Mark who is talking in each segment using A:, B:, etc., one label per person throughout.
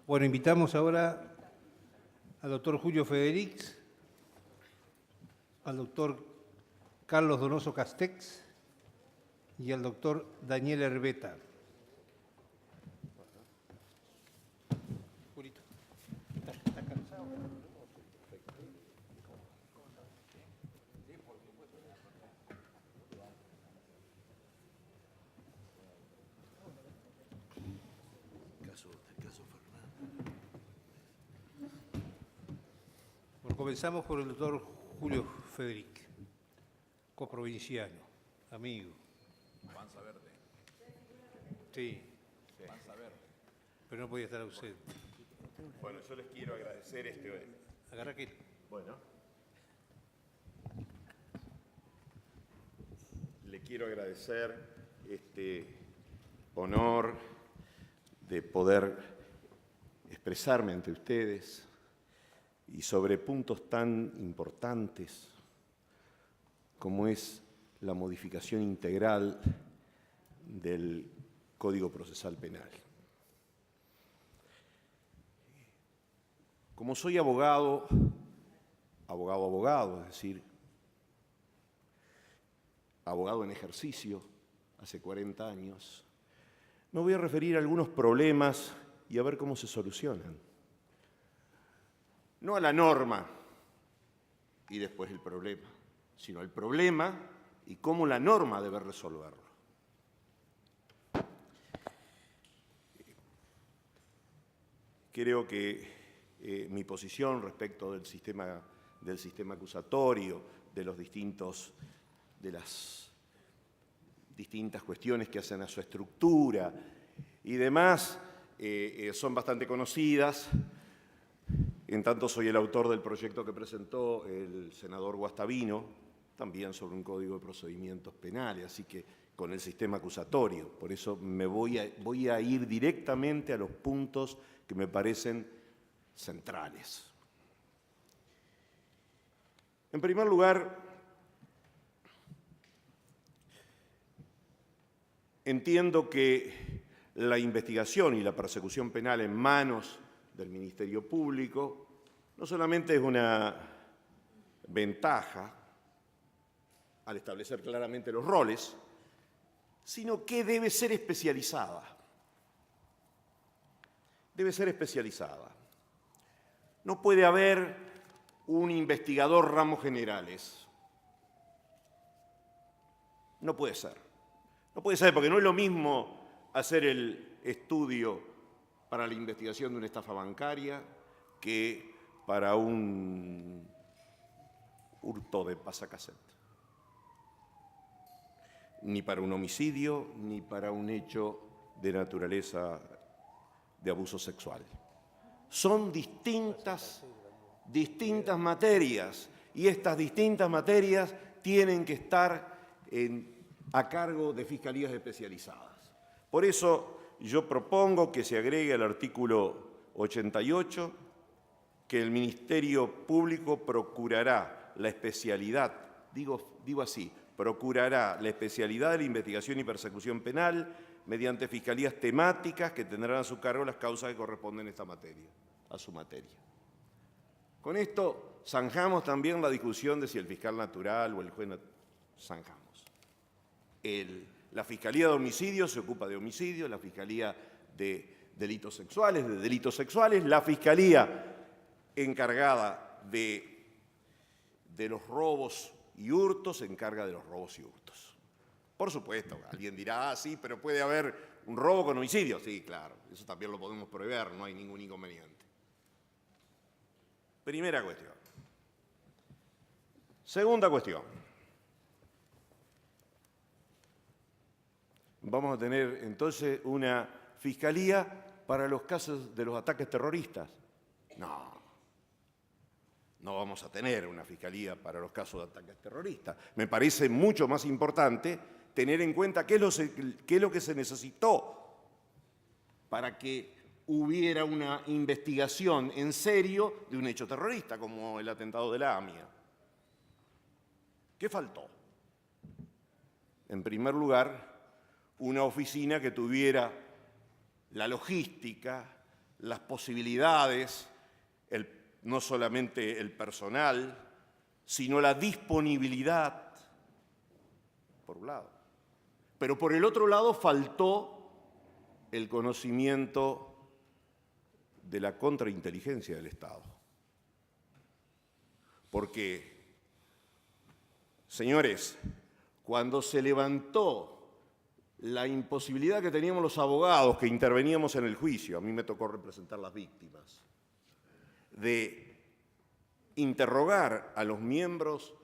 A: Bueno, invitamos ahora al doctor Julio Federix, al doctor Carlos Donoso Castex y al doctor Daniel Herbeta. Julito, ¿estás cansado? Bueno, comenzamos por el doctor Julio Federix, coprovinciano, amigo.
B: Panza verde.
A: Sí,
B: Panza verde.
A: pero no podía estar ausente.
B: Bueno, yo les quiero agradecer
A: Agarra que...
B: Bueno. Le quiero agradecer este honor de poder expresarme ante ustedes y sobre puntos tan importantes como es la modificación integral del Código Procesal Penal. Como soy abogado, es decir, abogado en ejercicio hace 40 años, me voy a referir a algunos problemas y a ver cómo se solucionan. No a la norma y después el problema, sino al problema y cómo la norma debe resolverlo. Creo que mi posición respecto del sistema acusatorio, de las distintas cuestiones que hacen a su estructura y demás, son bastante conocidas. En tanto soy el autor del proyecto que presentó el senador Guastavino, también sobre un código de procedimientos penales, así que con el sistema acusatorio. Por eso me voy a ir directamente a los puntos que me parecen centrales. En primer lugar, entiendo que la investigación y la persecución penal en manos del Ministerio Público no solamente es una ventaja al establecer claramente los roles, sino que debe ser especializada. Debe ser especializada. No puede haber un investigador ramos generales. No puede ser. No puede ser porque no es lo mismo hacer el estudio para la investigación de una estafa bancaria que para un hurto de pasacassette. Ni para un homicidio, ni para un hecho de naturaleza de abuso sexual. Son distintas materias y estas distintas materias tienen que estar a cargo de fiscalías especializadas. Por eso yo propongo que se agregue al artículo 88 que el Ministerio Público procurará la especialidad, digo así, procurará la especialidad de la investigación y persecución penal mediante fiscalías temáticas que tendrán a su cargo las causas que corresponden a su materia. Con esto zanjamos también la discusión de si el fiscal natural o el juez zanjamos. La Fiscalía de Homicidios se ocupa de homicidios, la Fiscalía de delitos sexuales, la Fiscalía encargada de los robos y hurtos se encarga de los robos y hurtos. Por supuesto, alguien dirá, sí, pero puede haber un robo con homicidio. Sí, claro, eso también lo podemos prever, no hay ningún inconveniente. Primera cuestión. Segunda cuestión. Vamos a tener entonces una fiscalía para los casos de los ataques terroristas. No vamos a tener una fiscalía para los casos de ataques terroristas. Me parece mucho más importante tener en cuenta qué es lo que se necesitó para que hubiera una investigación en serio de un hecho terrorista, como el atentado de la AMIA. ¿Qué faltó? En primer lugar, una oficina que tuviera la logística las posibilidades, no solamente el personal, sino la disponibilidad, por un lado. Pero por el otro lado faltó el conocimiento de la contrainteligencia del Estado. Porque, señores, cuando se levantó la imposibilidad que teníamos los abogados que interveníamos en el juicio, a mí me tocó representar las víctimas, de interrogar a los miembros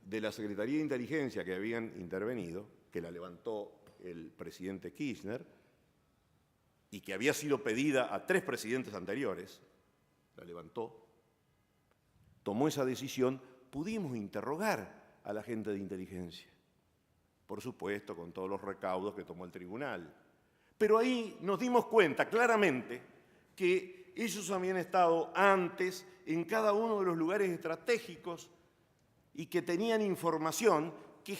B: de la Secretaría de Inteligencia que habían intervenido, que la levantó el presidente Kirchner, y que había sido pedida a 3 presidentes anteriores, la levantó, tomó esa decisión, pudimos interrogar a la gente de inteligencia. Por supuesto, con todos los recaudos que tomó el tribunal. Pero ahí nos dimos cuenta claramente que ellos habían estado antes en cada uno de los lugares estratégicos y que tenían información que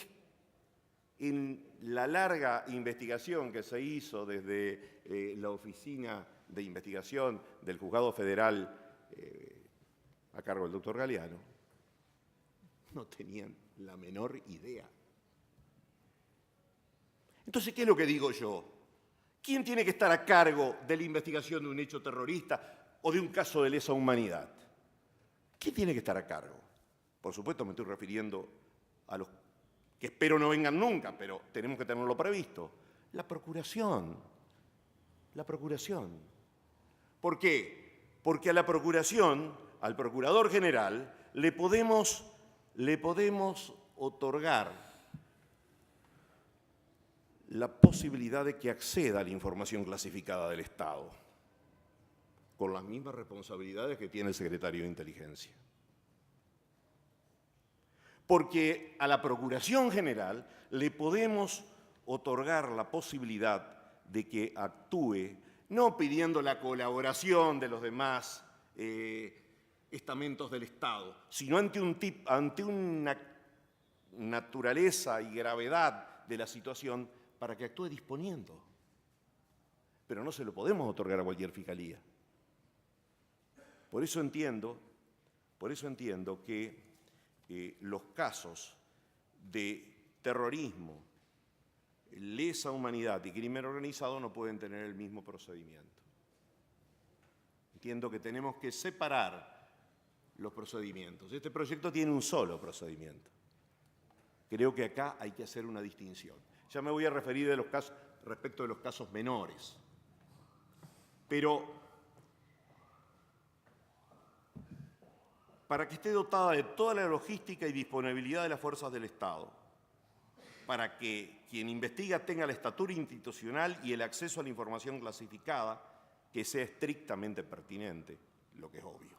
B: en la larga investigación que se hizo desde la Oficina de Investigación del Juzgado Federal a cargo del doctor Galeano, no tenían la menor idea. Entonces, ¿qué es lo que digo yo? ¿Quién tiene que estar a cargo de la investigación de un hecho terrorista o de un caso de lesa humanidad? ¿Quién tiene que estar a cargo? Por supuesto me estoy refiriendo a los que espero no vengan nunca, pero tenemos que tenerlo previsto. La Procuración. La Procuración. ¿Por qué? Porque a la Procuración, al Procurador General, le podemos otorgar la posibilidad de que acceda a la información clasificada del Estado, con las mismas responsabilidades que tiene el secretario de Inteligencia. Porque a la Procuración General le podemos otorgar la posibilidad de que actúe, no pidiendo la colaboración de los demás estamentos del Estado, sino ante una naturaleza y gravedad de la situación para que actúe disponiendo. Pero no se lo podemos otorgar a cualquier fiscalía. Por eso entiendo que los casos de terrorismo, lesa humanidad y crimen organizado no pueden tener el mismo procedimiento. Entiendo que tenemos que separar los procedimientos. Este proyecto tiene un solo procedimiento. Creo que acá hay que hacer una distinción. Ya me voy a referir respecto de los casos menores. Pero para que esté dotada de toda la logística y disponibilidad de las fuerzas del Estado, para que quien investiga tenga la estatura institucional y el acceso a la información clasificada que sea estrictamente pertinente, lo que es obvio.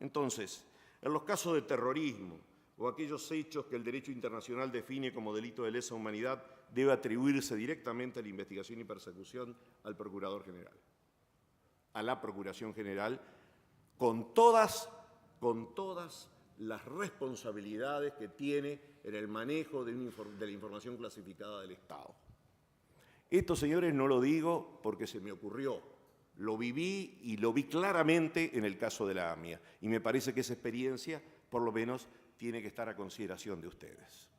B: Entonces, en los casos de terrorismo o aquellos hechos que el derecho internacional define como delito de lesa humanidad, debe atribuirse directamente a la investigación y persecución al Procurador General, a la Procuración General, con todas las responsabilidades que tiene en el manejo de la información clasificada del Estado. Esto, señores, no lo digo porque se me ocurrió. Lo viví y lo vi claramente en el caso de la AMIA. Y me parece que esa experiencia, por lo menos, tiene que estar a consideración de ustedes.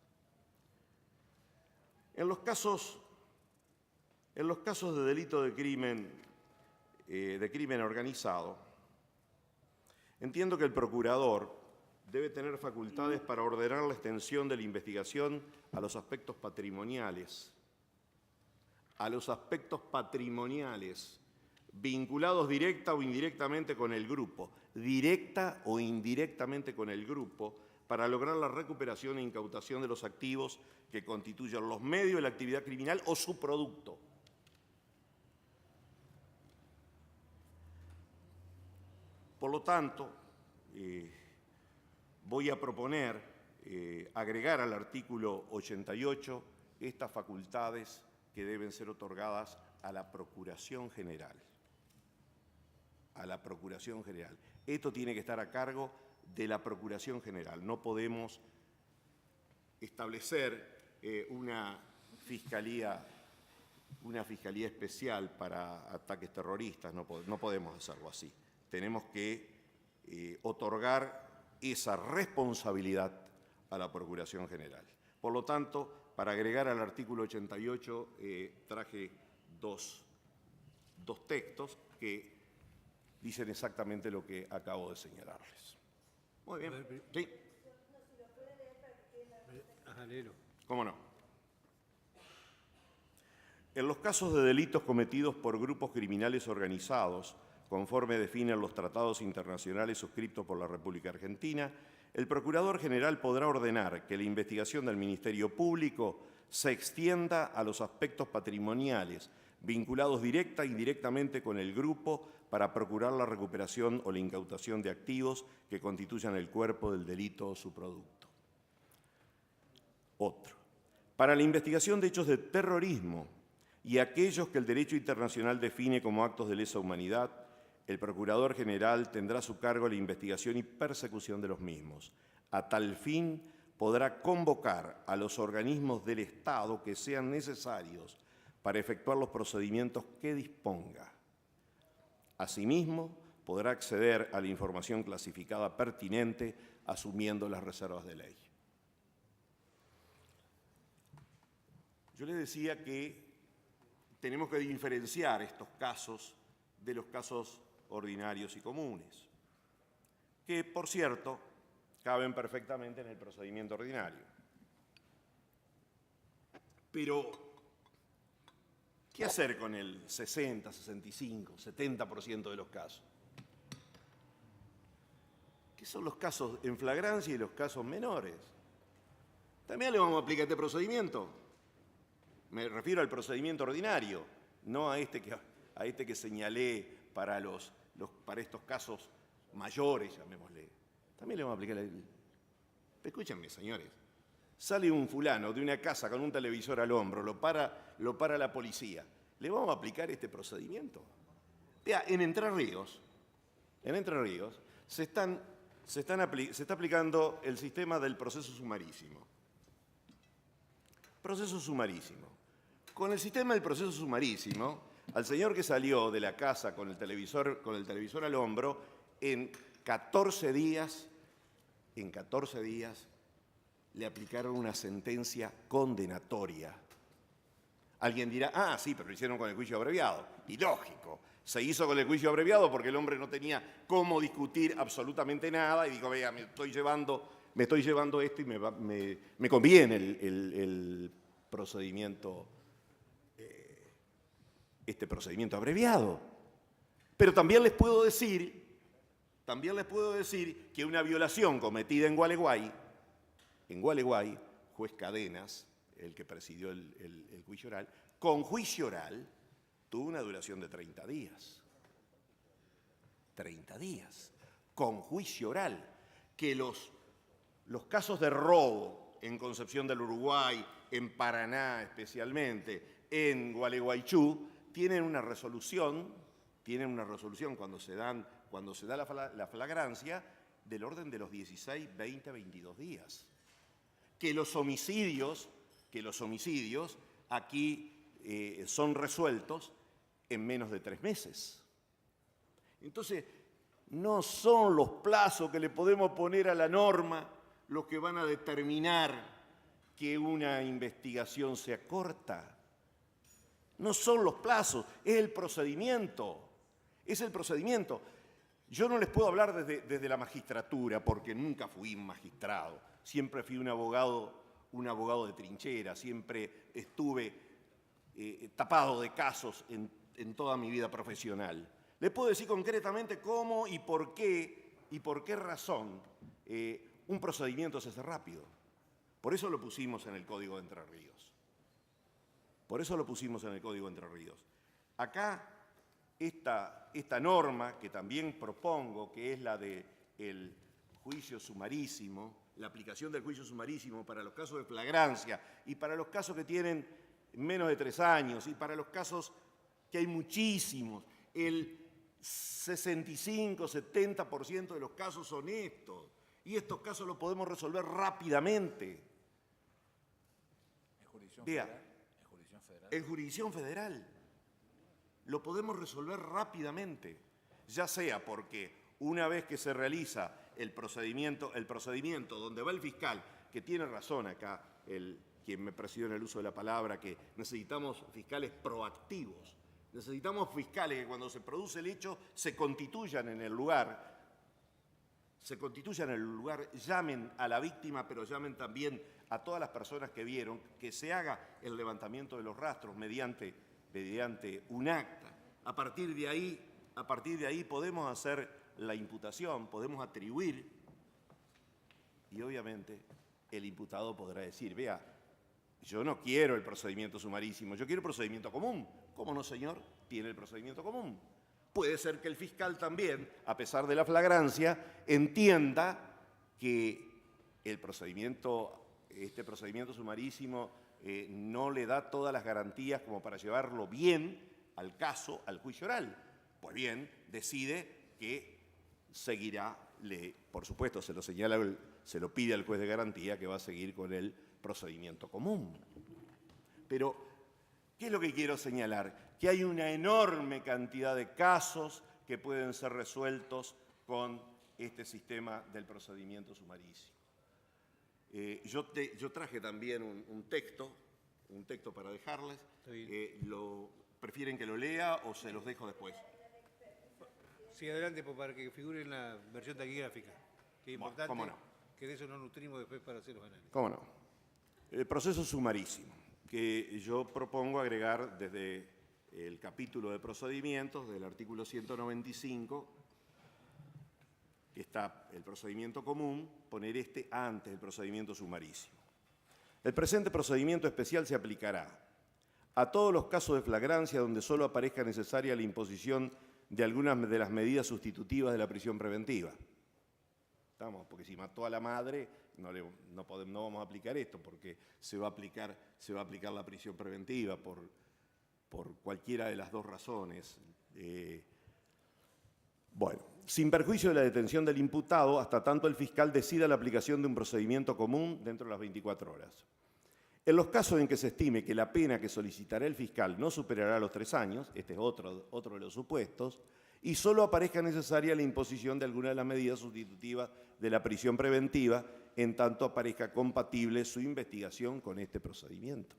B: En los casos de delito de crimen organizado, entiendo que el procurador debe tener facultades para ordenar la extensión de la investigación a los aspectos patrimoniales, vinculados directa o indirectamente con el grupo, para lograr la recuperación e incautación de los activos que constituyan los medios de la actividad criminal o su producto. Por lo tanto, voy a proponer agregar al artículo 88 estas facultades que deben ser otorgadas a la Procuración General. A la Procuración General. Esto tiene que estar a cargo de la Procuración General. No podemos establecer una fiscalía una fiscalía especial para ataques terroristas, no podemos hacerlo así. Tenemos que otorgar esa responsabilidad a la Procuración General. Por lo tanto, para agregar al artículo 88, traje dos textos que dicen exactamente lo que acabo de señalarles. Muy bien. ¿Sí?
A: Ajá, léelo.
B: ¿Cómo no? En los casos de delitos cometidos por grupos criminales organizados, conforme definen los tratados internacionales suscritos por la República Argentina, el Procurador General podrá ordenar que la investigación del Ministerio Público se extienda a los aspectos patrimoniales vinculados directa e indirectamente con el grupo para procurar la recuperación o la incautación de activos que constituyan el cuerpo del delito o su producto. Otro. Para la investigación de hechos de terrorismo y aquellos que el derecho internacional define como actos de lesa humanidad, el Procurador General tendrá a su cargo la investigación y persecución de los mismos. A tal fin, podrá convocar a los organismos del Estado que sean necesarios para efectuar los procedimientos que disponga. Asimismo, podrá acceder a la información clasificada pertinente asumiendo las reservas de ley. Yo les decía que tenemos que diferenciar estos casos de los casos ordinarios y comunes, que, por cierto, caben perfectamente en el procedimiento ordinario. Pero, ¿qué hacer con el 60, 65, 70% de los casos? ¿Qué son los casos en flagrancia y los casos menores? También le vamos a aplicar este procedimiento. Me refiero al procedimiento ordinario, no a este que señalé para estos casos mayores, llamémosle. También le vamos a aplicar el... Escúchenme, señores. Sale un fulano de una casa con un televisor al hombro, lo para la policía. ¿Le vamos a aplicar este procedimiento? Vea, en Entre Ríos se está aplicando el sistema del proceso sumarísimo. Proceso sumarísimo. Con el sistema del proceso sumarísimo, al señor que salió de la casa con el televisor al hombro, en 14 días le aplicaron una sentencia condenatoria. Alguien dirá, sí, pero lo hicieron con el juicio abreviado. Y lógico, se hizo con el juicio abreviado porque el hombre no tenía cómo discutir absolutamente nada y dijo, vea, me estoy llevando esto y me conviene el procedimiento, este procedimiento abreviado. Pero también les puedo decir que una violación cometida en Gualeguay, juez Cadenas, el que presidió el juicio oral, con juicio oral tuvo una duración de 30 días. 30 días. Con juicio oral. Que los casos de robo en Concepción del Uruguay, en Paraná especialmente, en Gualeguaychú, tienen una resolución cuando se da la flagrancia del orden de los 16, 20, 22 días. Que los homicidios aquí son resueltos en menos de 3 meses. Entonces, no son los plazos que le podemos poner a la norma los que van a determinar que una investigación sea corta. No son los plazos, es el procedimiento. Es el procedimiento. Yo no les puedo hablar desde la magistratura, porque nunca fui magistrado. Siempre fui un abogado de trinchera, siempre estuve tapado de casos en toda mi vida profesional. Les puedo decir concretamente cómo y por qué razón un procedimiento se hace rápido. Por eso lo pusimos en el Código de Entre Ríos. Acá, esta norma que también propongo, que es la del juicio sumarísimo, la aplicación del juicio sumarísimo para los casos de flagrancia y para los casos que tienen menos de 3 años y para los casos que hay muchísimos, el 65, 70% de los casos son estos. Y estos casos los podemos resolver rápidamente.
C: ¿Es jurisdicción
B: Vea,
C: federal? ¿Es jurisdicción federal?
B: En jurisdicción federal. Lo podemos resolver rápidamente, ya sea porque una vez que se realiza el procedimiento donde va el fiscal, que tiene razón acá quien me presidió en el uso de la palabra, que necesitamos fiscales proactivos, necesitamos fiscales que cuando se produce el hecho se constituyan en el lugar, llamen a la víctima, pero llamen también a todas las personas que vieron, que se haga el levantamiento de los rastros mediante un acta. A partir de ahí podemos hacer la imputación, podemos atribuir y obviamente el imputado podrá decir, vea, yo no quiero el procedimiento sumarísimo, yo quiero el procedimiento común. ¿Cómo no, señor? Tiene el procedimiento común. Puede ser que el fiscal también, a pesar de la flagrancia, entienda que este procedimiento sumarísimo no le da todas las garantías como para llevarlo bien al caso, al juicio oral. Pues bien, decide que seguirá, por supuesto se lo pide al juez de garantía que va a seguir con el procedimiento común. Pero, ¿qué es lo que quiero señalar? Que hay una enorme cantidad de casos que pueden ser resueltos con este sistema del procedimiento sumarísimo. Yo traje también un texto para dejarles. ¿Prefieren que lo lea o se los dejo después?
A: Sí, adelante, pues, para que figure en la versión taquigráfica, que es importante,
B: ¿cómo no?
A: Que de eso nos nutrimos después para hacer los análisis.
B: ¿Cómo no? El proceso sumarísimo, que yo propongo agregar desde el capítulo de procedimientos del artículo 195, que está el procedimiento común, poner este antes del procedimiento sumarísimo. El presente procedimiento especial se aplicará a todos los casos de flagrancia donde solo aparezca necesaria la imposición de algunas de las medidas sustitutivas de la prisión preventiva. Porque si mató a la madre, no vamos a aplicar esto, porque se va a aplicar la prisión preventiva por cualquiera de las dos razones. Sin perjuicio de la detención del imputado, hasta tanto el fiscal decida la aplicación de un procedimiento común dentro de las 24 horas. En los casos en que se estime que la pena que solicitará el fiscal no superará los 3 años, este es otro de los supuestos, y solo aparezca necesaria la imposición de alguna de las medidas sustitutivas de la prisión preventiva, en tanto aparezca compatible su investigación con este procedimiento.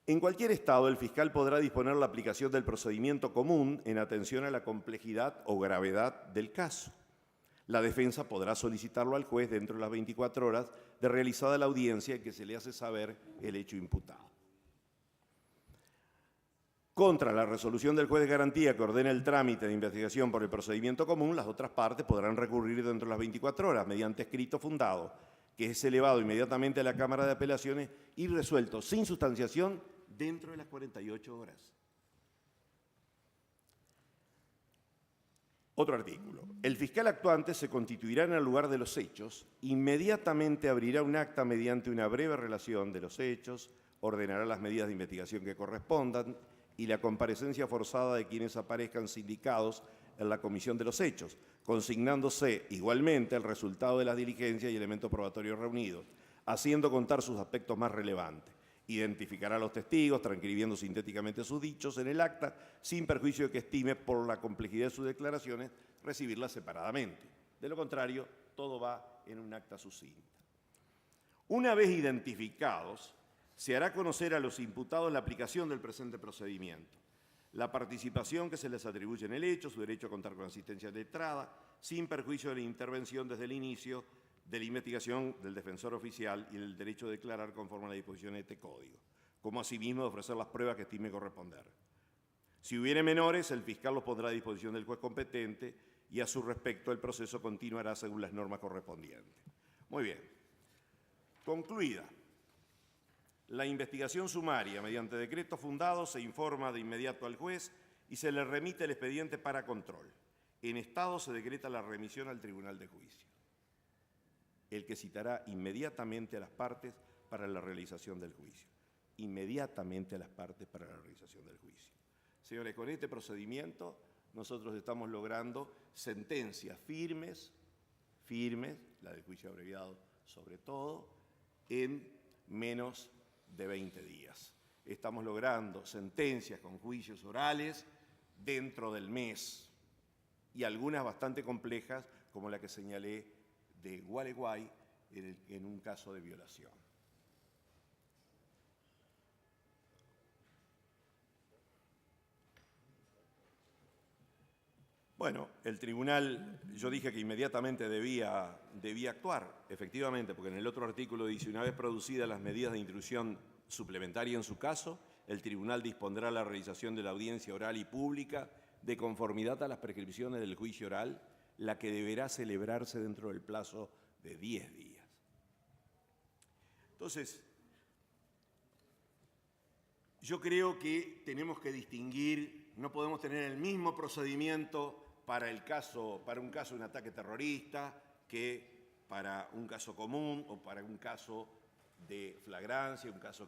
B: En cualquier estado, el fiscal podrá disponer la aplicación del procedimiento común en atención a la complejidad o gravedad del caso. La defensa podrá solicitarlo al juez dentro de las 24 horas de realizada la audiencia en que se le hace saber el hecho imputado. Contra la resolución del juez de garantía que ordena el trámite de investigación por el procedimiento común, las otras partes podrán recurrir dentro de las 24 horas mediante escrito fundado, que es elevado inmediatamente a la Cámara de Apelaciones y resuelto sin sustanciación dentro de las 48 horas. Otro artículo. El fiscal actuante se constituirá en el lugar de los hechos, inmediatamente abrirá un acta mediante una breve relación de los hechos, ordenará las medidas de investigación que correspondan y la comparecencia forzada de quienes aparezcan sindicados en la comisión de los hechos, consignándose igualmente el resultado de las diligencias y elementos probatorios reunidos, haciendo contar sus aspectos más relevantes. Identificará a los testigos, transcribiendo sintéticamente sus dichos en el acta, sin perjuicio de que estime por la complejidad de sus declaraciones recibirlas separadamente. De lo contrario, todo va en un acta sucinta. Una vez identificados, se hará conocer a los imputados la aplicación del presente procedimiento, la participación que se les atribuye en el hecho, su derecho a contar con asistencia letrada, sin perjuicio de la intervención desde el inicio de la investigación del defensor oficial y el derecho a declarar conforme a las disposiciones de este Código, como asimismo de ofrecer las pruebas que estime corresponder. Si hubiere menores, el fiscal los pondrá a disposición del juez competente y a su respecto el proceso continuará según las normas correspondientes. Muy bien. Concluida la investigación sumaria, mediante decreto fundado, se informa de inmediato al juez y se le remite el expediente para control. En estado se decreta la remisión al Tribunal de Juicio, el que citará inmediatamente a las partes para la realización del juicio. Inmediatamente a las partes para la realización del juicio. Señores, con este procedimiento nosotros estamos logrando sentencias firmes, la del juicio abreviado sobre todo, en menos de 20 días. Estamos logrando sentencias con juicios orales dentro del mes y algunas bastante complejas, como la que señalé de Gualeguay en un caso de violación. Bueno, el tribunal, yo dije que inmediatamente debía actuar, efectivamente, porque en el otro artículo dice, una vez producidas las medidas de instrucción suplementaria en su caso, el tribunal dispondrá la realización de la audiencia oral y pública de conformidad a las prescripciones del juicio oral, la que deberá celebrarse dentro del plazo de 10 días. Entonces, yo creo que tenemos que distinguir, no podemos tener el mismo procedimiento para un caso de un ataque terrorista que para un caso común o para un caso de flagrancia, un caso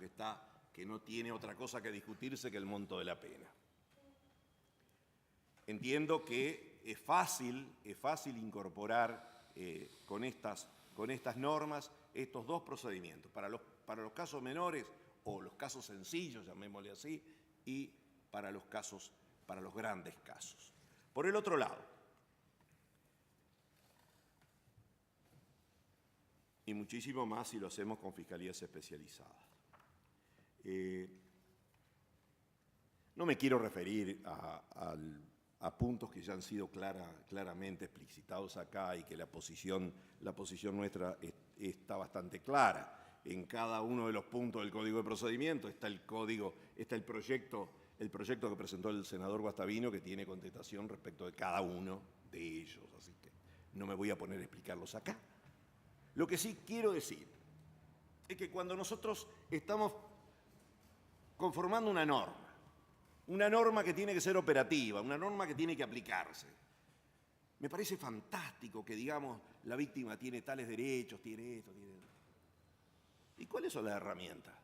B: que no tiene otra cosa que discutirse que el monto de la pena. Entiendo que es fácil incorporar con estas normas estos dos procedimientos, para los casos menores o los casos sencillos, llamémosle así, y para los grandes casos. Por el otro lado, y muchísimo más si lo hacemos con fiscalías especializadas. No me quiero referir a puntos que ya han sido claramente explicitados acá y que la posición nuestra está bastante clara. En cada uno de los puntos del Código de Procedimiento está el proyecto que presentó el senador Guastavino, que tiene contestación respecto de cada uno de ellos, así que no me voy a poner a explicarlos acá. Lo que sí quiero decir es que cuando nosotros estamos conformando una norma que tiene que ser operativa, una norma que tiene que aplicarse, me parece fantástico que digamos la víctima tiene tales derechos, tiene esto, tiene esto. ¿Y cuáles son las herramientas?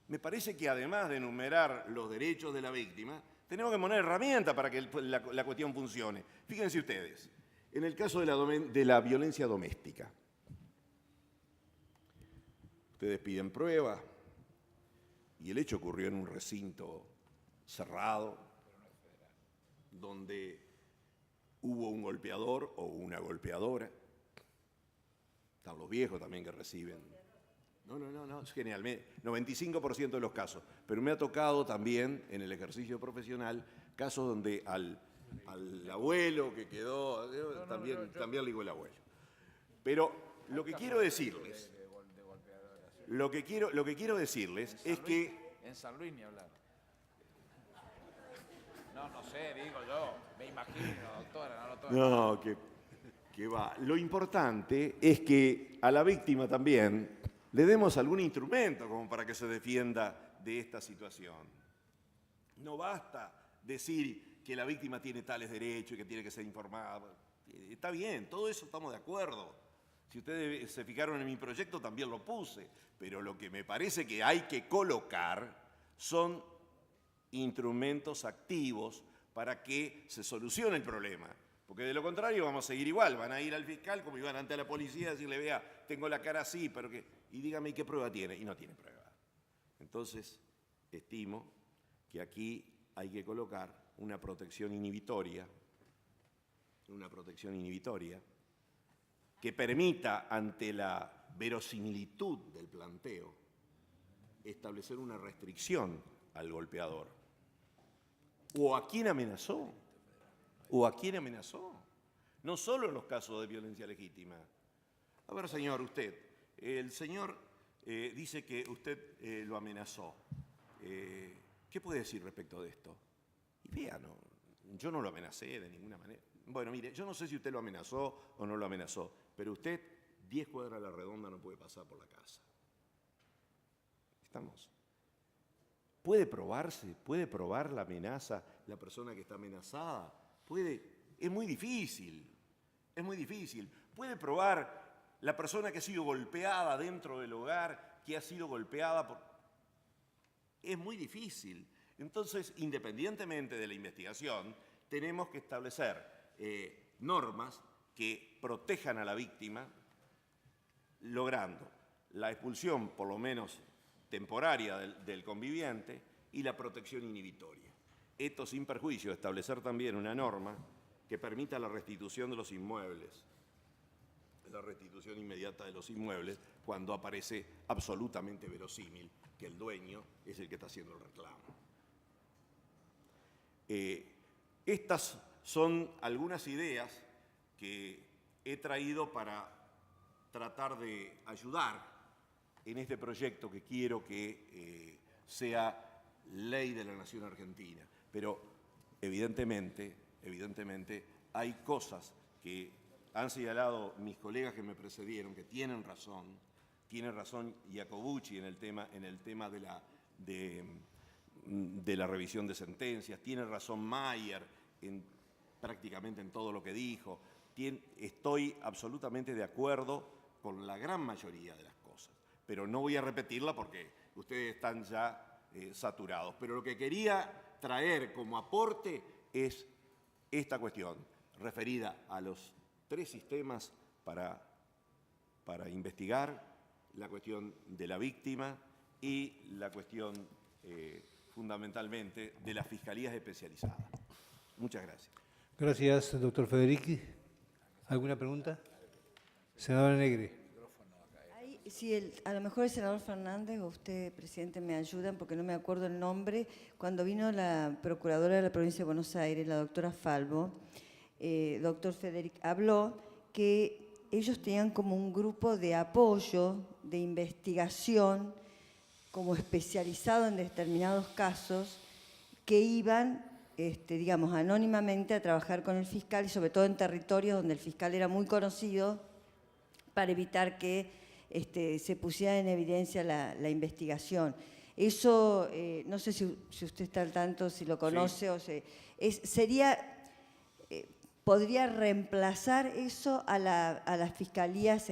B: Me parece que además de enumerar los derechos de la víctima, tenemos que poner herramientas para que la cuestión funcione. Fíjense ustedes, en el caso de la violencia doméstica, ustedes piden prueba y el hecho ocurrió en un recinto cerrado donde hubo un golpeador o una golpeadora. Están los viejos también que reciben. No, es generalmente 95% de los casos. Pero me ha tocado también en el ejercicio profesional casos donde al abuelo que quedó, también le digo el abuelo. Pero lo que quiero decirles, es que...
C: En San Luis ni hablar. No sé, digo yo, me imagino, doctora,
B: No, que va. Lo importante es que a la víctima también le demos algún instrumento como para que se defienda de esta situación. No basta decir que la víctima tiene tales derechos y que tiene que ser informada. Está bien, todo eso estamos de acuerdo. Si ustedes se fijaron en mi proyecto también lo puse, pero lo que me parece que hay que colocar son instrumentos activos para que se solucione el problema. Porque de lo contrario vamos a seguir igual, van a ir al fiscal como iban ante la policía a decirle, vea, tengo la cara así, pero y dígame qué prueba tiene, y no tiene prueba. Entonces, estimo que aquí hay que colocar una protección inhibitoria que permita, ante la verosimilitud del planteo, establecer una restricción al golpeador. ¿O a quién amenazó? No solo en los casos de violencia legítima. A ver, señor, el señor dice que usted lo amenazó. ¿Qué puede decir respecto de esto? Y vea, yo no lo amenacé de ninguna manera. Bueno, mire, yo no sé si usted lo amenazó o no lo amenazó, pero usted 10 cuadras a la redonda no puede pasar por la casa. ¿Estamos? ¿Puede probar la amenaza la persona que está amenazada? Es muy difícil. Puede probar la persona que ha sido golpeada dentro del hogar, que ha sido golpeada por... Es muy difícil. Entonces, independientemente de la investigación, tenemos que establecer normas que protejan a la víctima logrando la expulsión, por lo menos temporaria, del conviviente y la protección inhibitoria. Esto sin perjuicio de establecer también una norma que permita la restitución de los inmuebles, la restitución inmediata de los inmuebles, cuando aparece absolutamente verosímil que el dueño es el que está haciendo el reclamo. Estas son algunas ideas que he traído para tratar de ayudar en este proyecto que quiero que sea ley de la Nación Argentina. Pero evidentemente hay cosas que han señalado mis colegas que me precedieron, que tienen razón Iacobucci en el tema de la revisión de sentencias, tiene razón Mayer prácticamente en todo lo que dijo. Estoy absolutamente de acuerdo con la gran mayoría de las cosas, pero no voy a repetirla porque ustedes están ya saturados. Pero lo que quería traer como aporte es esta cuestión referida a los 3 sistemas para investigar, la cuestión de la víctima y la cuestión fundamentalmente de las fiscalías especializadas. Muchas gracias.
A: Gracias, doctor Federici. ¿Alguna pregunta? Senadora Negri.
D: Sí, a lo mejor el senador Fernández o usted, presidente, me ayudan porque no me acuerdo el nombre. Cuando vino la procuradora de la provincia de Buenos Aires, la doctora Falvo, doctor Federici, habló que ellos tenían como un grupo de apoyo, de investigación, como especializado en determinados casos, que iban, digamos, anónimamente a trabajar con el fiscal y sobre todo en territorios donde el fiscal era muy conocido para evitar que se pusiera en evidencia la investigación. Eso, no sé si usted está al tanto, si lo conoce, sí. ¿Podría reemplazar eso a las fiscalías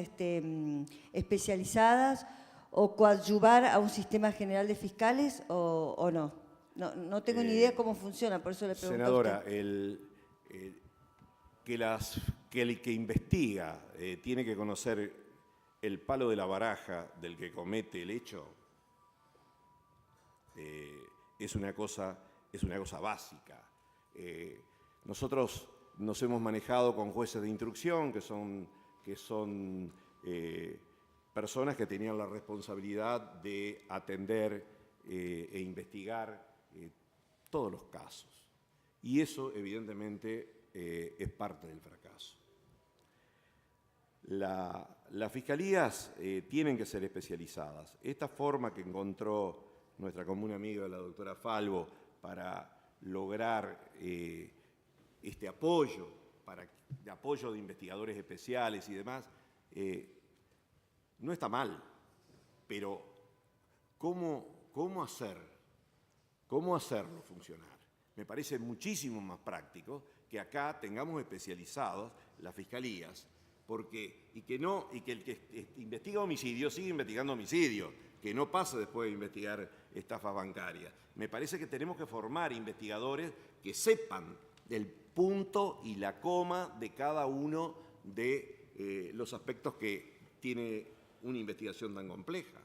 D: especializadas o coadyuvar a un sistema general de fiscales o no? No tengo ni idea cómo funciona, por eso le pregunto.
B: Senadora, el que investiga tiene que conocer el palo de la baraja del que comete el hecho, es una cosa básica. Nosotros nos hemos manejado con jueces de instrucción, que son personas que tenían la responsabilidad de atender e investigar todos los casos. Y eso, evidentemente, es parte del fracaso. Las fiscalías tienen que ser especializadas. Esta forma que encontró nuestra común amiga, la doctora Falvo, para lograr este apoyo, de apoyo de investigadores especiales y demás, no está mal, pero ¿cómo hacerlo funcionar? Me parece muchísimo más práctico que acá tengamos especializados las fiscalías, y que el que investiga homicidio sigue investigando homicidio, que no pase después de investigar estafas bancarias. Me parece que tenemos que formar investigadores que sepan del punto y la coma de cada uno de los aspectos que tiene una investigación tan compleja.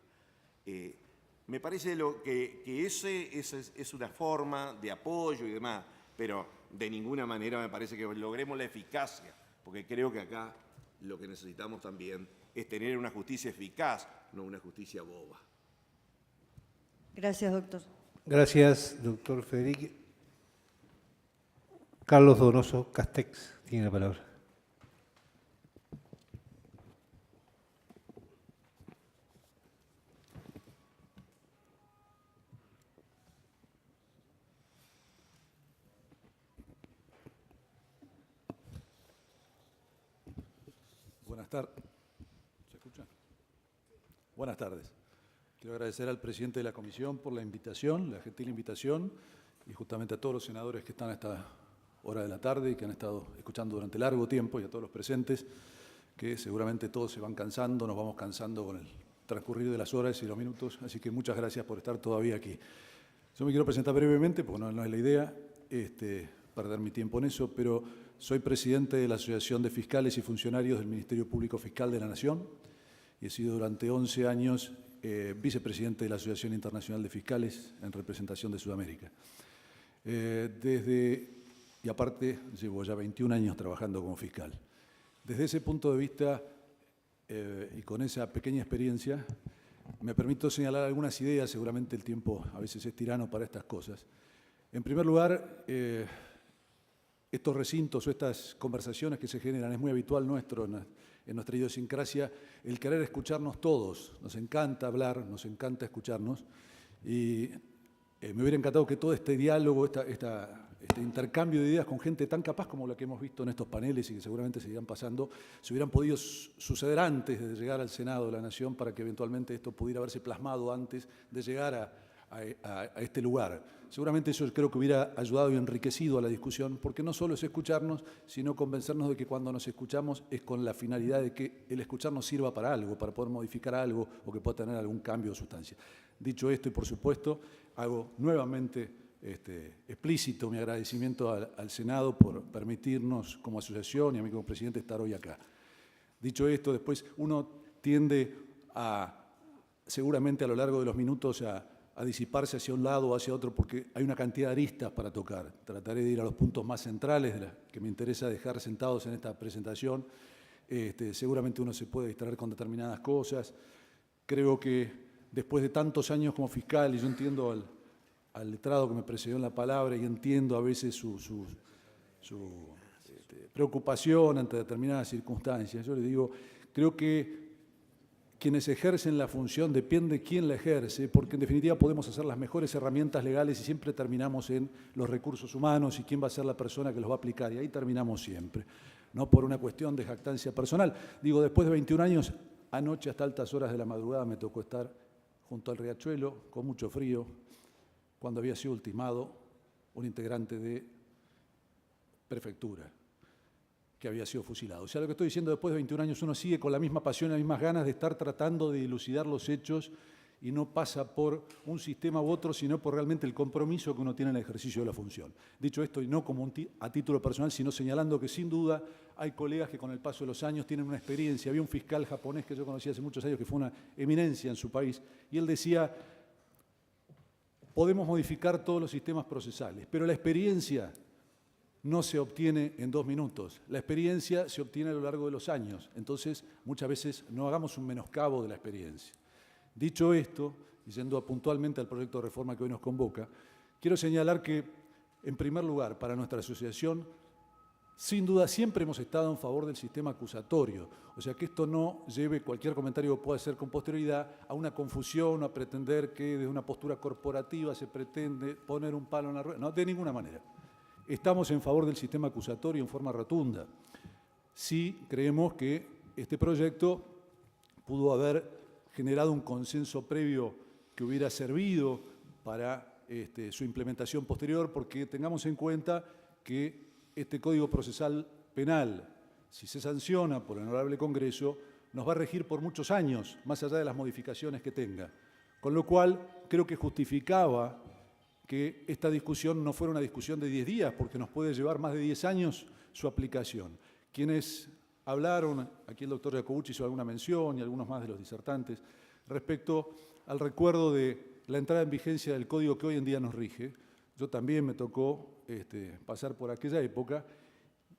B: Me parece que ese es una forma de apoyo y demás, pero de ninguna manera me parece que logremos la eficacia, porque creo que acá lo que necesitamos también es tener una justicia eficaz, no una justicia boba.
D: Gracias, doctor.
A: Gracias, doctor Federici. Carlos Donoso Castex tiene la palabra.
E: Buenas tardes. ¿Se escucha? Buenas tardes. Quiero agradecer al presidente de la comisión por la invitación, la gentil invitación, y justamente a todos los senadores que están a esta hora de la tarde y que han estado escuchando durante largo tiempo, y a todos los presentes, que seguramente todos se van cansando, nos vamos cansando con el transcurrir de las horas y los minutos, así que muchas gracias por estar todavía aquí. Yo me quiero presentar brevemente, porque no es la idea perder mi tiempo en eso, pero soy presidente de la Asociación de Fiscales y Funcionarios del Ministerio Público Fiscal de la Nación, y he sido durante 11 años vicepresidente de la Asociación Internacional de Fiscales en representación de Sudamérica. Y aparte, llevo ya 21 años trabajando como fiscal. Desde ese punto de vista y con esa pequeña experiencia, me permito señalar algunas ideas, seguramente el tiempo a veces es tirano para estas cosas. En primer lugar, estos recintos o estas conversaciones que se generan, es muy habitual nuestro, en nuestra idiosincrasia, el querer escucharnos todos. Nos encanta hablar, nos encanta escucharnos, y me hubiera encantado que todo este diálogo, este intercambio de ideas con gente tan capaz como la que hemos visto en estos paneles y que seguramente seguirán pasando, se hubieran podido suceder antes de llegar al Senado de la Nación, para que eventualmente esto pudiera haberse plasmado antes de llegar a este lugar. Seguramente eso creo que hubiera ayudado y enriquecido a la discusión, porque no solo es escucharnos, sino convencernos de que cuando nos escuchamos es con la finalidad de que el escucharnos sirva para algo, para poder modificar algo o que pueda tener algún cambio de sustancia. Dicho esto, y por supuesto, hago nuevamente explícito mi agradecimiento al Senado por permitirnos como asociación y a mí como presidente estar hoy acá. Dicho esto, después uno tiende seguramente a lo largo de los minutos a disiparse hacia un lado o hacia otro, porque hay una cantidad de aristas para tocar. Trataré de ir a los puntos más centrales que me interesa dejar sentados en esta presentación. Seguramente uno se puede distraer con determinadas cosas. Creo que después de tantos años como fiscal, y yo entiendo al letrado que me precedió en la palabra, y entiendo a veces su preocupación ante determinadas circunstancias, yo le digo, creo que quienes ejercen la función, depende quién la ejerce, porque en definitiva podemos hacer las mejores herramientas legales y siempre terminamos en los recursos humanos y quién va a ser la persona que los va a aplicar, y ahí terminamos siempre, no por una cuestión de jactancia personal. Digo, después de 21 años, anoche hasta altas horas de la madrugada me tocó estar junto al riachuelo, con mucho frío, cuando había sido ultimado un integrante de prefectura, que había sido fusilado. O sea, lo que estoy diciendo, después de 21 años uno sigue con la misma pasión y las mismas ganas de estar tratando de dilucidar los hechos, y no pasa por un sistema u otro, sino por realmente el compromiso que uno tiene en el ejercicio de la función. Dicho esto, y no como a título personal, sino señalando que sin duda hay colegas que con el paso de los años tienen una experiencia. Había un fiscal japonés que yo conocí hace muchos años que fue una eminencia en su país, y él decía, podemos modificar todos los sistemas procesales, pero la experiencia no se obtiene en 2 minutos. La experiencia se obtiene a lo largo de los años. Entonces, muchas veces no hagamos un menoscabo de la experiencia. Dicho esto, y yendo puntualmente al proyecto de reforma que hoy nos convoca, quiero señalar que, en primer lugar, para nuestra asociación, sin duda siempre hemos estado en favor del sistema acusatorio. O sea, que esto no lleve cualquier comentario que pueda hacer con posterioridad a una confusión o a pretender que desde una postura corporativa se pretende poner un palo en la rueda. No, de ninguna manera. Estamos en favor del sistema acusatorio en forma rotunda. Sí creemos que este proyecto pudo haber generado un consenso previo que hubiera servido para su implementación posterior, porque tengamos en cuenta que este Código Procesal Penal, si se sanciona por el Honorable Congreso, nos va a regir por muchos años, más allá de las modificaciones que tenga. Con lo cual, creo que justificaba que esta discusión no fuera una discusión de 10 días, porque nos puede llevar más de 10 años su aplicación. Quienes hablaron, aquí el doctor Jacobucci hizo alguna mención y algunos más de los disertantes, respecto al recuerdo de la entrada en vigencia del código que hoy en día nos rige. Yo también me tocó pasar por aquella época,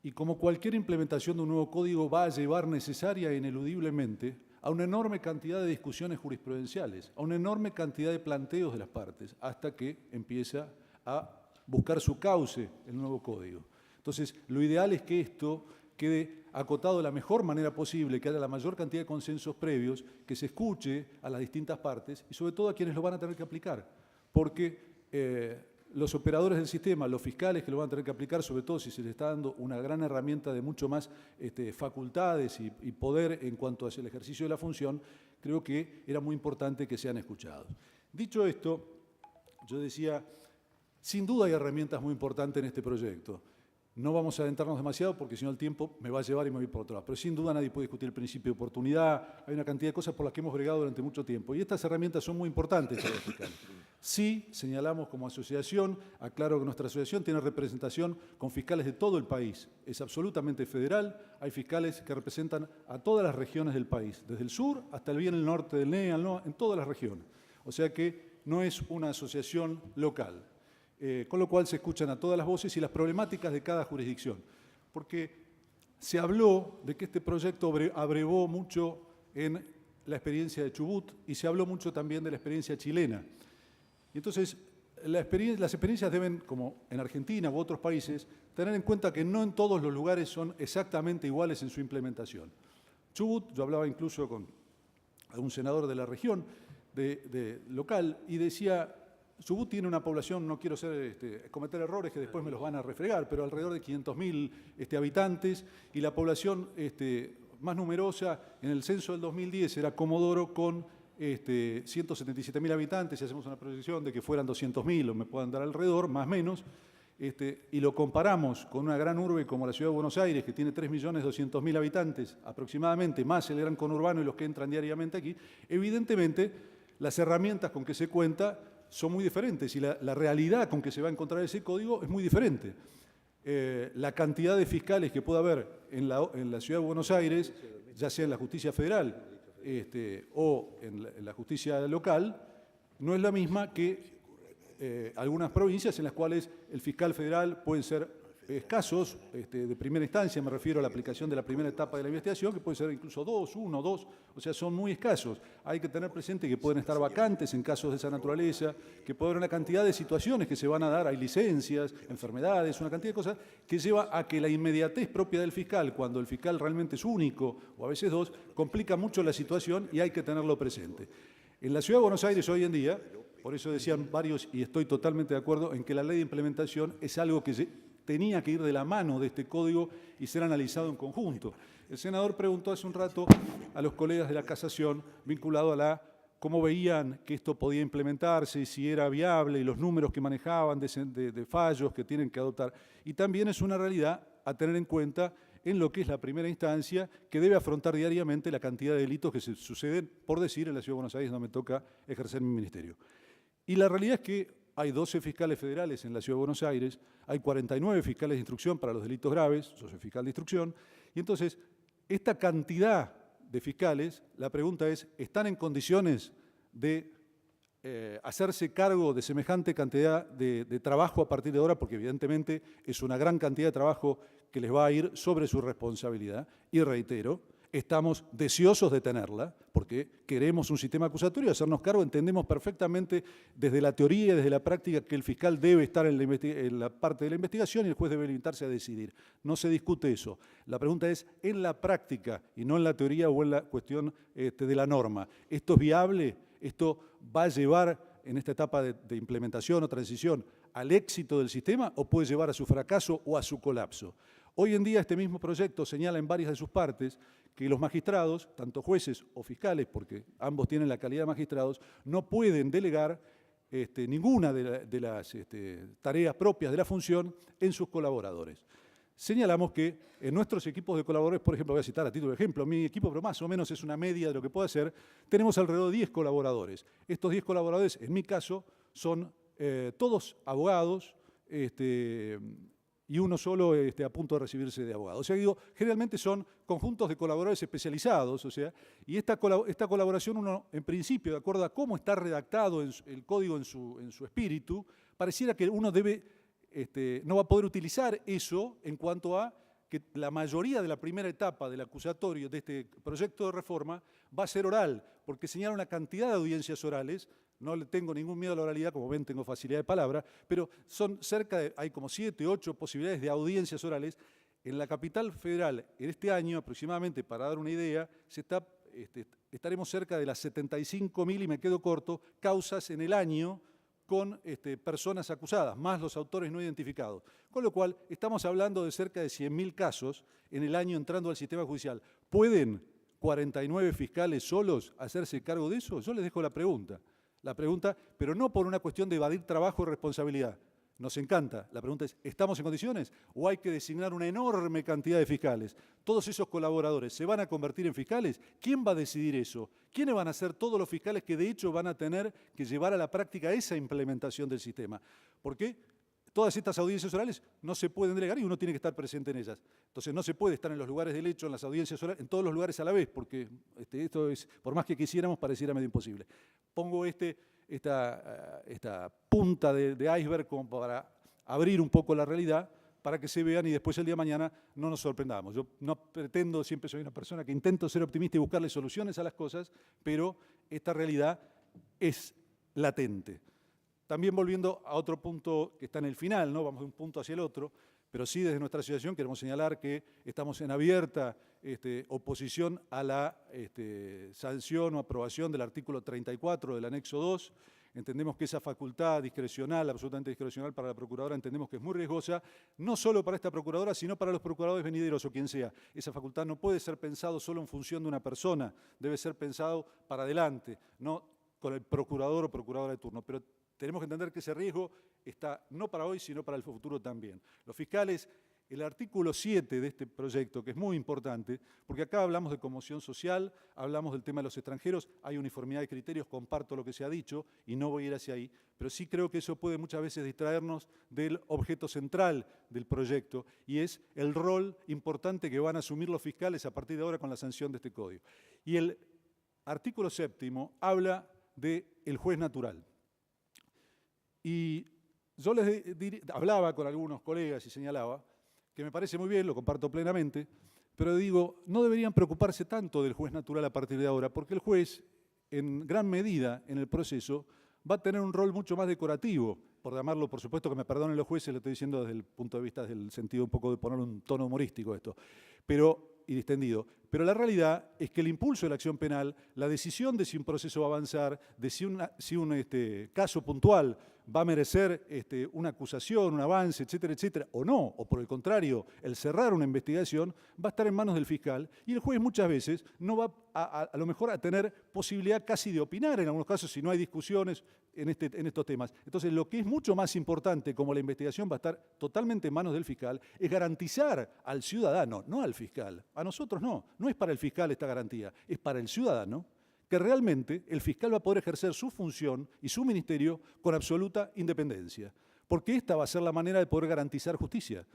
E: y como cualquier implementación de un nuevo código va a llevar necesaria e ineludiblemente a una enorme cantidad de discusiones jurisprudenciales, a una enorme cantidad de planteos de las partes, hasta que empieza a buscar su cauce el nuevo código. Entonces, lo ideal es que esto quede acotado de la mejor manera posible, que haya la mayor cantidad de consensos previos, que se escuche a las distintas partes y sobre todo a quienes lo van a tener que aplicar, porque los operadores del sistema, los fiscales que lo van a tener que aplicar, sobre todo si se les está dando una gran herramienta de mucho más facultades y poder en cuanto hacia el ejercicio de la función, creo que era muy importante que sean escuchados. Dicho esto, yo decía, sin duda hay herramientas muy importantes en este proyecto. No vamos a adentrarnos demasiado porque si no el tiempo me va a llevar y me voy por otro lado. Pero sin duda nadie puede discutir el principio de oportunidad. Hay una cantidad de cosas por las que hemos bregado durante mucho tiempo. Y estas herramientas son muy importantes para los fiscales. Sí, señalamos como asociación, aclaro que nuestra asociación tiene representación con fiscales de todo el país. Es absolutamente federal, hay fiscales que representan a todas las regiones del país, desde el sur hasta el bien el norte del NEA, en todas las regiones. O sea que no es una asociación local, con lo cual se escuchan a todas las voces y las problemáticas de cada jurisdicción. Porque se habló de que este proyecto abrevó mucho en la experiencia de Chubut y se habló mucho también de la experiencia chilena. Y entonces, las experiencias deben, como en Argentina u otros países, tener en cuenta que no en todos los lugares son exactamente iguales en su implementación. Chubut, yo hablaba incluso con algún senador de la región local y decía, Chubut tiene una población, no quiero cometer errores que después me los van a refregar, pero alrededor de 500.000 habitantes, y la población más numerosa en el censo del 2010 era Comodoro con 177.000 habitantes, si hacemos una proyección de que fueran 200.000 o me puedan dar alrededor, más o menos, y lo comparamos con una gran urbe como la Ciudad de Buenos Aires, que tiene 3.200.000 habitantes aproximadamente, más el gran conurbano y los que entran diariamente aquí, evidentemente las herramientas con que se cuenta son muy diferentes y la realidad con que se va a encontrar ese código es muy diferente. La cantidad de fiscales que pueda haber en la Ciudad de Buenos Aires, ya sea en la justicia federal o en la justicia local, no es la misma que algunas provincias en las cuales el fiscal federal pueden ser escasos de primera instancia, me refiero a la aplicación de la primera etapa de la investigación, que puede ser incluso 2, 1, 2, o sea, son muy escasos. Hay que tener presente que pueden estar vacantes en casos de esa naturaleza, que puede haber una cantidad de situaciones que se van a dar, hay licencias, enfermedades, una cantidad de cosas que lleva a que la inmediatez propia del fiscal, cuando el fiscal realmente es único, o a veces dos, complica mucho la situación y hay que tenerlo presente. En la Ciudad de Buenos Aires hoy en día, por eso decían varios, y estoy totalmente de acuerdo, en que la ley de implementación es algo que tenía que ir de la mano de este código y ser analizado en conjunto. El senador preguntó hace un rato a los colegas de la Casación, vinculado a cómo veían que esto podía implementarse y si era viable y los números que manejaban de fallos que tienen que adoptar. Y también es una realidad a tener en cuenta en lo que es la primera instancia, que debe afrontar diariamente la cantidad de delitos que se suceden, por decir, en la Ciudad de Buenos Aires, donde me toca ejercer mi ministerio. Y la realidad es que hay 12 fiscales federales en la Ciudad de Buenos Aires, hay 49 fiscales de instrucción para los delitos graves, yo soy fiscal de instrucción, y entonces esta cantidad de fiscales, la pregunta es, ¿están en condiciones de hacerse cargo de semejante cantidad de trabajo a partir de ahora? Porque evidentemente es una gran cantidad de trabajo que les va a ir sobre su responsabilidad. Y reitero, estamos deseosos de tenerla, porque queremos un sistema acusatorio, hacernos cargo, entendemos perfectamente desde la teoría y desde la práctica que el fiscal debe estar en la parte de la investigación y el juez debe limitarse a decidir. No se discute eso. La pregunta es en la práctica y no en la teoría o en la cuestión de la norma. ¿Esto es viable? ¿Esto va a llevar en esta etapa de implementación o transición al éxito del sistema o puede llevar a su fracaso o a su colapso? Hoy en día este mismo proyecto señala en varias de sus partes que los magistrados, tanto jueces o fiscales, porque ambos tienen la calidad de magistrados, no pueden delegar ninguna de las tareas propias de la función en sus colaboradores. Señalamos que en nuestros equipos de colaboradores, por ejemplo, voy a citar a título de ejemplo, mi equipo, pero más o menos es una media de lo que puede hacer, tenemos alrededor de 10 colaboradores. Estos 10 colaboradores, en mi caso, son todos abogados, y uno solo a punto de recibirse de abogado. O sea, digo, generalmente son conjuntos de colaboradores especializados, o sea, y esta colaboración uno, en principio, de acuerdo a cómo está redactado el código en su espíritu, pareciera que uno no va a poder utilizar eso en cuanto a que la mayoría de la primera etapa del acusatorio de este proyecto de reforma va a ser oral, porque señala una cantidad de audiencias orales. No le tengo ningún miedo a la oralidad, como ven tengo facilidad de palabra, pero hay como 7, 8 posibilidades de audiencias orales. En la capital federal, en este año aproximadamente, para dar una idea, estaremos cerca de las 75.000, y me quedo corto, causas en el año con personas acusadas, más los autores no identificados. Con lo cual, estamos hablando de cerca de 100.000 casos en el año entrando al sistema judicial. ¿Pueden 49 fiscales solos hacerse cargo de eso? Yo les dejo la pregunta, pero no por una cuestión de evadir trabajo y responsabilidad. Nos encanta. La pregunta es, ¿estamos en condiciones o hay que designar una enorme cantidad de fiscales? ¿Todos esos colaboradores se van a convertir en fiscales? ¿Quién va a decidir eso? ¿Quiénes van a ser todos los fiscales que de hecho van a tener que llevar a la práctica esa implementación del sistema? ¿Por qué? Todas estas audiencias orales no se pueden delegar y uno tiene que estar presente en ellas. Entonces no se puede estar en los lugares del hecho, en las audiencias orales, en todos los lugares a la vez, porque esto es, por más que quisiéramos, pareciera medio imposible. Pongo esta punta de iceberg como para abrir un poco la realidad, para que se vean y después el día de mañana no nos sorprendamos. Yo no pretendo, siempre soy una persona que intento ser optimista y buscarle soluciones a las cosas, pero esta realidad es latente. También volviendo a otro punto que está en el final, ¿no? Vamos de un punto hacia el otro, pero sí desde nuestra asociación queremos señalar que estamos en abierta oposición a la sanción o aprobación del artículo 34 del anexo 2. Entendemos que esa facultad discrecional, absolutamente discrecional para la procuradora, entendemos que es muy riesgosa, no solo para esta procuradora, sino para los procuradores venideros o quien sea. Esa facultad no puede ser pensado solo en función de una persona, debe ser pensado para adelante, no con el procurador o procuradora de turno. Pero tenemos que entender que ese riesgo está no para hoy, sino para el futuro también. Los fiscales, el artículo 7 de este proyecto, que es muy importante, porque acá hablamos de conmoción social, hablamos del tema de los extranjeros, hay uniformidad de criterios, comparto lo que se ha dicho y no voy a ir hacia ahí, pero sí creo que eso puede muchas veces distraernos del objeto central del proyecto y es el rol importante que van a asumir los fiscales a partir de ahora con la sanción de este código. Y el artículo 7 habla del juez natural. Y yo hablaba con algunos colegas y señalaba que me parece muy bien, lo comparto plenamente, pero digo, no deberían preocuparse tanto del juez natural a partir de ahora, porque el juez, en gran medida en el proceso, va a tener un rol mucho más decorativo, por llamarlo, por supuesto que me perdonen los jueces, lo estoy diciendo desde el punto de vista del sentido un poco de poner un tono humorístico a esto, y distendido. Pero la realidad es que el impulso de la acción penal, la decisión de si un proceso va a avanzar, de si un caso puntual va a merecer una acusación, un avance, etcétera, etcétera, o no, o por el contrario, el cerrar una investigación, va a estar en manos del fiscal y el juez muchas veces no va a lo mejor a tener posibilidad casi de opinar en algunos casos si no hay discusiones en estos temas. Entonces, lo que es mucho más importante, como la investigación va a estar totalmente en manos del fiscal, es garantizar al ciudadano, no al fiscal. A nosotros no es para el fiscal esta garantía, es para el ciudadano, que realmente el fiscal va a poder ejercer su función y su ministerio con absoluta independencia, porque esta va a ser la manera de poder garantizar justicia,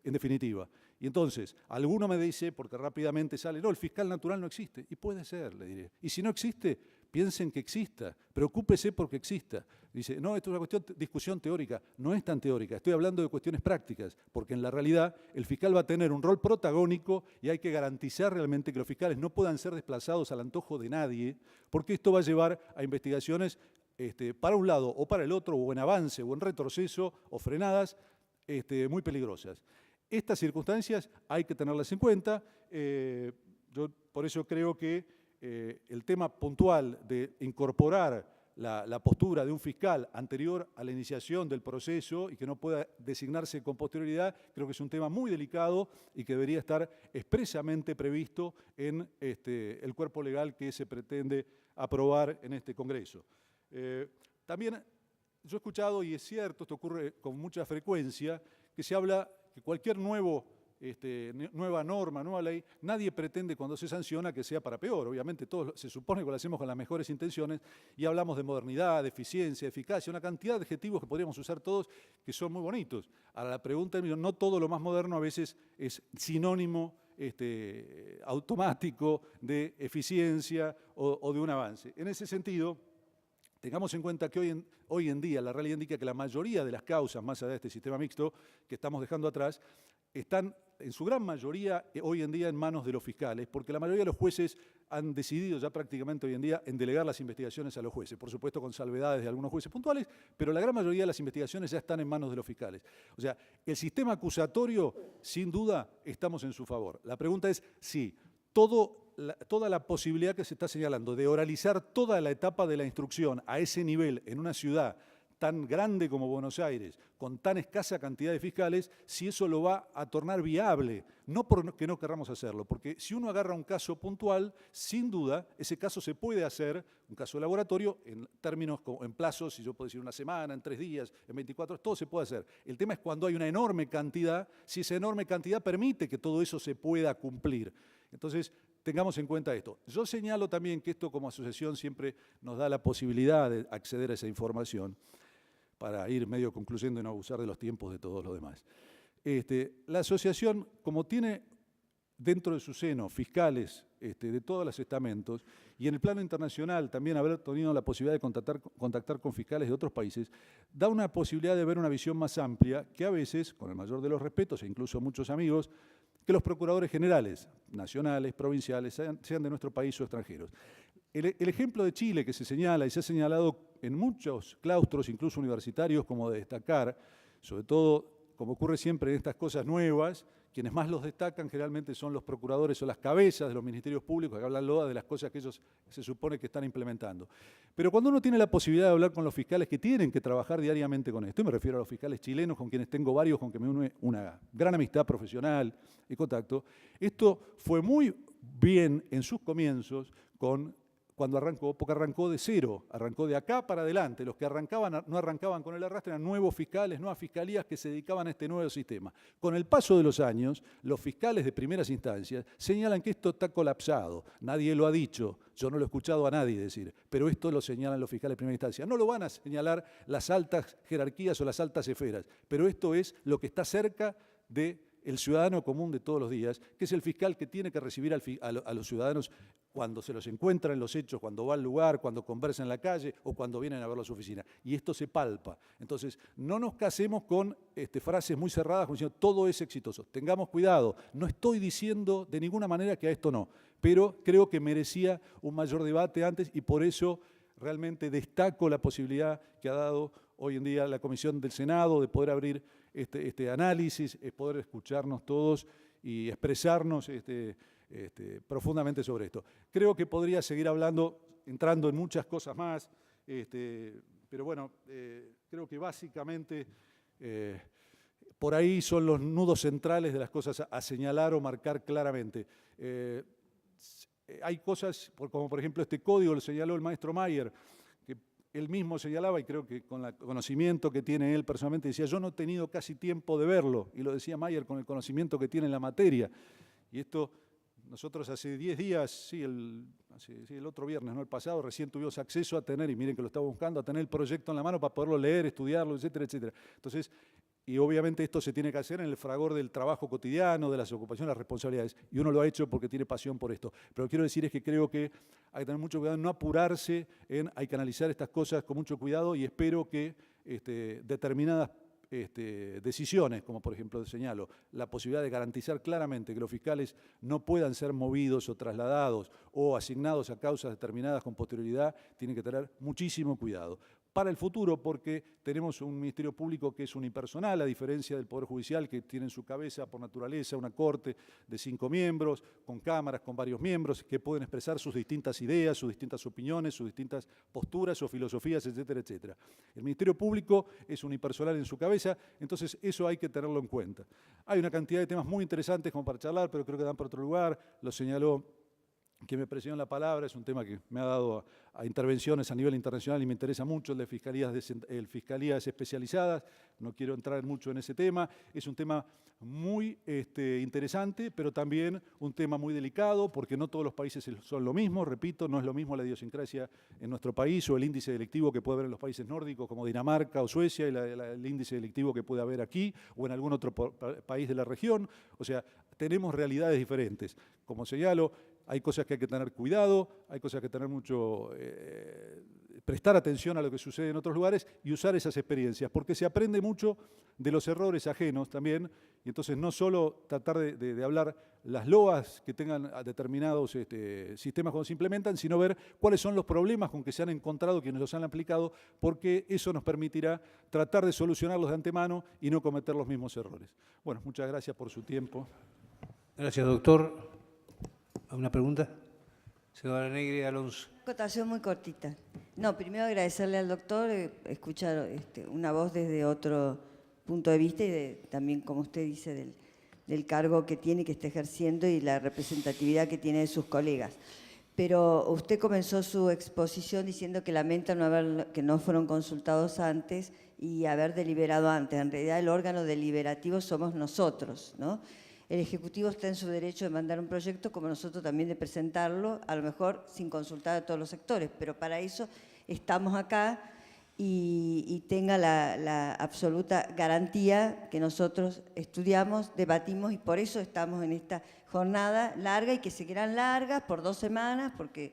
E: en definitiva. Y entonces, alguno me dice, porque rápidamente sale, no, el fiscal natural no existe, y puede ser, le diré. Y si no existe, piensen que exista, preocúpese porque exista. Dice, no, esto es una discusión teórica. No es tan teórica, estoy hablando de cuestiones prácticas, porque en la realidad el fiscal va a tener un rol protagónico y hay que garantizar realmente que los fiscales no puedan ser desplazados al antojo de nadie, porque esto va a llevar a investigaciones para un lado o para el otro, o en avance o en retroceso, o frenadas, muy peligrosas. Estas circunstancias hay que tenerlas en cuenta. Yo por eso creo que el tema puntual de incorporar la postura de un fiscal anterior a la iniciación del proceso y que no pueda designarse con posterioridad, creo que es un tema muy delicado y que debería estar expresamente previsto en el cuerpo legal que se pretende aprobar en este Congreso. También yo he escuchado, y es cierto, esto ocurre con mucha frecuencia, que se habla que cualquier nueva norma, nueva ley, nadie pretende cuando se sanciona que sea para peor. Obviamente todos se supone que lo hacemos con las mejores intenciones y hablamos de modernidad, de eficiencia, de eficacia, una cantidad de adjetivos que podríamos usar todos que son muy bonitos. Ahora la pregunta es, no todo lo más moderno a veces es sinónimo automático de eficiencia o de un avance. En ese sentido, tengamos en cuenta que hoy en día la realidad indica que la mayoría de las causas, más allá de este sistema mixto que estamos dejando atrás, están en su gran mayoría hoy en día en manos de los fiscales, porque la mayoría de los jueces han decidido ya prácticamente hoy en día en delegar las investigaciones a los jueces, por supuesto con salvedades de algunos jueces puntuales, pero la gran mayoría de las investigaciones ya están en manos de los fiscales. O sea, el sistema acusatorio, sin duda, estamos en su favor. La pregunta es si toda la posibilidad que se está señalando de oralizar toda la etapa de la instrucción a ese nivel en una ciudad tan grande como Buenos Aires, con tan escasa cantidad de fiscales, si eso lo va a tornar viable. No porque no querramos hacerlo, porque si uno agarra un caso puntual, sin duda, ese caso se puede hacer, un caso de laboratorio, en términos, en plazos, si yo puedo decir una semana, en 3 días, en 24 horas, todo se puede hacer. El tema es cuando hay una enorme cantidad, si esa enorme cantidad permite que todo eso se pueda cumplir. Entonces, tengamos en cuenta esto. Yo señalo también que esto como asociación siempre nos da la posibilidad de acceder a esa información, para ir medio concluyendo y no abusar de los tiempos de todos los demás. La asociación, como tiene dentro de su seno fiscales de todos los estamentos, y en el plano internacional también haber tenido la posibilidad de contactar con fiscales de otros países, da una posibilidad de ver una visión más amplia que a veces, con el mayor de los respetos, e incluso muchos amigos, que los procuradores generales, nacionales, provinciales, sean de nuestro país o extranjeros. El ejemplo de Chile que se señala y se ha señalado en muchos claustros, incluso universitarios, como de destacar, sobre todo, como ocurre siempre en estas cosas nuevas, quienes más los destacan generalmente son los procuradores o las cabezas de los ministerios públicos que hablan loa de las cosas que ellos se supone que están implementando. Pero cuando uno tiene la posibilidad de hablar con los fiscales que tienen que trabajar diariamente con esto, y me refiero a los fiscales chilenos, con quienes tengo varios, con quienes me une una gran amistad profesional y contacto, esto fue muy bien en sus comienzos cuando arrancó, porque arrancó de cero, arrancó de acá para adelante. Los que arrancaban no arrancaban con el arrastre, eran nuevos fiscales, nuevas fiscalías que se dedicaban a este nuevo sistema. Con el paso de los años, los fiscales de primeras instancias señalan que esto está colapsado. Nadie lo ha dicho, yo no lo he escuchado a nadie decir, pero esto lo señalan los fiscales de primera instancia. No lo van a señalar las altas jerarquías o las altas esferas, pero esto es lo que está cerca del ciudadano común de todos los días, que es el fiscal que tiene que recibir a los ciudadanos cuando se los encuentra en los hechos, cuando va al lugar, cuando conversa en la calle o cuando vienen a verlo a su oficina. Y esto se palpa. Entonces, no nos casemos con frases muy cerradas como diciendo todo es exitoso. Tengamos cuidado. No estoy diciendo de ninguna manera que a esto no, pero creo que merecía un mayor debate antes y por eso realmente destaco la posibilidad que ha dado hoy en día la Comisión del Senado de poder abrir este análisis, es poder escucharnos todos y expresarnos profundamente sobre esto. Creo que podría seguir hablando, entrando en muchas cosas más, pero bueno, creo que básicamente por ahí son los nudos centrales de las cosas a señalar o marcar claramente. Hay cosas, como por ejemplo este código, lo señaló el maestro Mayer, que él mismo señalaba, y creo que con el conocimiento que tiene él personalmente, decía, yo no he tenido casi tiempo de verlo, y lo decía Mayer con el conocimiento que tiene en la materia. Y esto, nosotros hace 10 días, sí, el otro viernes, no el pasado, recién tuvimos acceso a tener, y miren que lo estaba buscando, a tener el proyecto en la mano para poderlo leer, estudiarlo, etcétera, etcétera. Entonces, y obviamente esto se tiene que hacer en el fragor del trabajo cotidiano, de las ocupaciones, las responsabilidades. Y uno lo ha hecho porque tiene pasión por esto. Pero lo que quiero decir es que creo que hay que tener mucho cuidado en no apurarse, hay que analizar estas cosas con mucho cuidado y espero que determinadas decisiones, como por ejemplo señalo, la posibilidad de garantizar claramente que los fiscales no puedan ser movidos o trasladados o asignados a causas determinadas con posterioridad, tienen que tener muchísimo cuidado. Para el futuro, porque tenemos un Ministerio Público que es unipersonal, a diferencia del Poder Judicial, que tiene en su cabeza, por naturaleza, una corte de 5 miembros, con cámaras, con varios miembros, que pueden expresar sus distintas ideas, sus distintas opiniones, sus distintas posturas o filosofías, etcétera, etcétera. El Ministerio Público es unipersonal en su cabeza, entonces eso hay que tenerlo en cuenta. Hay una cantidad de temas muy interesantes como para charlar, pero creo que dan para otro lugar, lo señaló que me presionó la palabra, es un tema que me ha dado a intervenciones a nivel internacional y me interesa mucho, el de fiscalías especializadas, no quiero entrar mucho en ese tema, es un tema muy interesante, pero también un tema muy delicado, porque no todos los países son lo mismo, repito, no es lo mismo la idiosincrasia en nuestro país o el índice delictivo que puede haber en los países nórdicos como Dinamarca o Suecia y el índice delictivo que puede haber aquí o en algún otro país de la región, o sea, tenemos realidades diferentes. Como señalo, hay cosas que hay que tener cuidado, hay cosas que tener mucho, prestar atención a lo que sucede en otros lugares y usar esas experiencias, porque se aprende mucho de los errores ajenos también, y entonces no solo tratar de hablar las loas que tengan determinados sistemas cuando se implementan, sino ver cuáles son los problemas con que se han encontrado quienes los han aplicado, porque eso nos permitirá tratar de solucionarlos de antemano y no cometer los mismos errores. Bueno, muchas gracias por su tiempo.
A: Gracias, doctor. ¿Alguna pregunta? Señora Negri Alonso.
D: Acotación muy cortita. No, primero agradecerle al doctor, escuchar una voz desde otro punto de vista y también, como usted dice, del cargo que tiene, que está ejerciendo y la representatividad que tiene de sus colegas. Pero usted comenzó su exposición diciendo que lamenta que no fueron consultados antes y haber deliberado antes. En realidad el órgano deliberativo somos nosotros, ¿no? El Ejecutivo está en su derecho de mandar un proyecto, como nosotros también de presentarlo, a lo mejor sin consultar a todos los sectores, pero para eso estamos acá y tenga la absoluta garantía que nosotros estudiamos, debatimos y por eso estamos en esta jornada larga y que seguirán largas por 2 semanas, porque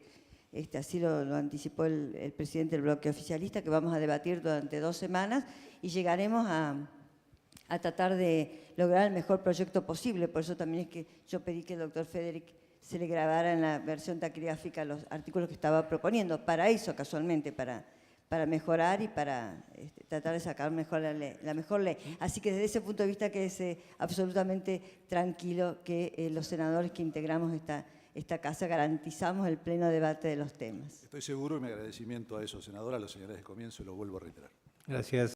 D: así lo anticipó el presidente del bloque oficialista, que vamos a debatir durante 2 semanas y llegaremos a tratar de lograr el mejor proyecto posible. Por eso también es que yo pedí que el doctor Federic se le grabara en la versión taquigráfica los artículos que estaba proponiendo. Para eso, casualmente, para mejorar y para tratar de sacar la mejor ley. Así que desde ese punto de vista quédese absolutamente tranquilo que los senadores que integramos esta casa garantizamos el pleno debate de los temas.
E: Estoy seguro y mi agradecimiento a eso, senadora, lo señalé desde el comienzo y lo vuelvo a reiterar.
A: Gracias.